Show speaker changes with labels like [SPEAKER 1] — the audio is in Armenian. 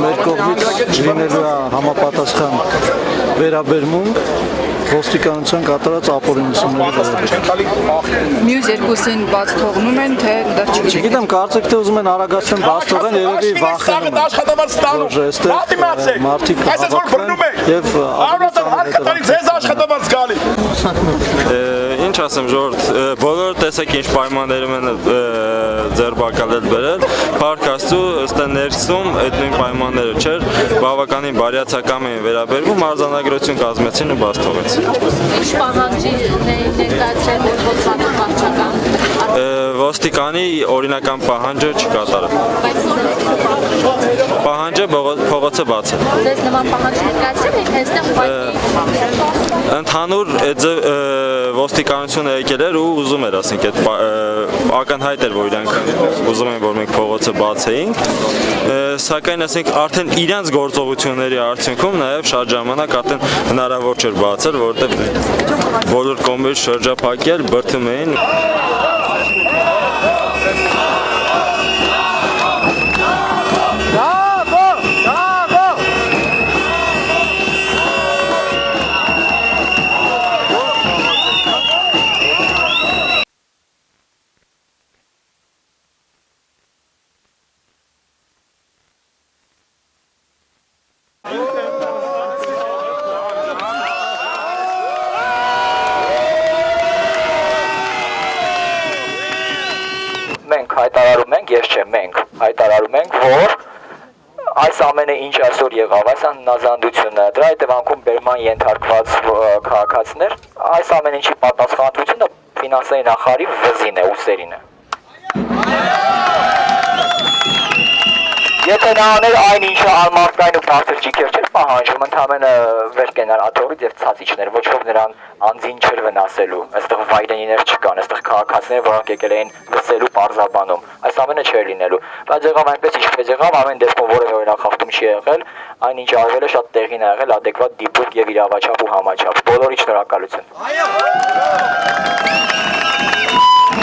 [SPEAKER 1] Մեր կողմից լինելու է համապատասխան վերաբերմունք ոստիկանության կատարած ապօրինությունների վերաբերյալ։
[SPEAKER 2] Մյուս երկուսին բաց թողնում են, թե դեռ
[SPEAKER 1] չգիտեմ, կարծեք թե ուզում են արագացնել բաց թողեն, երևի վախենում են, որ այստեղ մարդիկ հավաքվեն եւ
[SPEAKER 3] Ինչ ասեմ, ժողովուրդ, բոլորը տեսեք ինչ պայմաններում են ձերբակալել բերել, Փառք Աստծո, ըստ ներսում այդ նույն պայմանները չէր, բավականին բարյացակամ էին վերաբերվում, արձանագրություն կազմեցին ու բաց թողեցին։
[SPEAKER 4] Ինչ պահանջի ներկայացրել ոստիկանական վարչական։
[SPEAKER 3] Ոստիկանի օրինական պահանջը չկատարել։ Պահանջը փողոցը բաց է։
[SPEAKER 4] Ձեզ նման պահանջ ներկայացրել եք այստեղ
[SPEAKER 3] Ընդհանուր ոստիկանությունը եկել էր ու ուզում էր, ասենք, այդ ակնհայտ էր, որ իրանք ուզում են, որ մենք փողոցը բացեինք, սակայն ասենք արդեն իրանց գործողությունների արդյունքում նաև շատ ժամանակ արդեն հնարավոր չէր բացել, որովհետև բոլոր կողմերից շրջափակել, բրդում էին։
[SPEAKER 5] Մենք հայտարարում ենք, ես չեմ, մենք հայտարարում ենք, որ այս ամենը ինչ այսօր եղավ, այս անհնազանդությունը, դրա հետևանքում բերման ենթարկված քաղաքացիներ, այս ամեն ինչի պատասխանատվությունը ֆինանսների նախարարի վզին է, ուսերին է։ Եթե նա աներ այն ինչը անմարդկային ու բարձր ջիքեր չէր պահանջում, ընդամենը վեր կենար աթոռից եւ ցածիչներ, ոչ ոք նրան անձին չէր վնասելու, այստեղ վայրենիներ չկան, այստեղ քաղաքացիներ, որոնք եկել էին լսելու պարզաբանում, այս ամենը չէր լինելու, բայց եղավ այնպես ինչպես եղավ, ամեն դեպքում որևէ օրինախախտում չի եղել, այն ինչ արվել է շատ տեղին ա եղել, ադեկվատ դիպուկ եւ իրավաչափ ու համաչափ, բոլորի շնորհակալություն։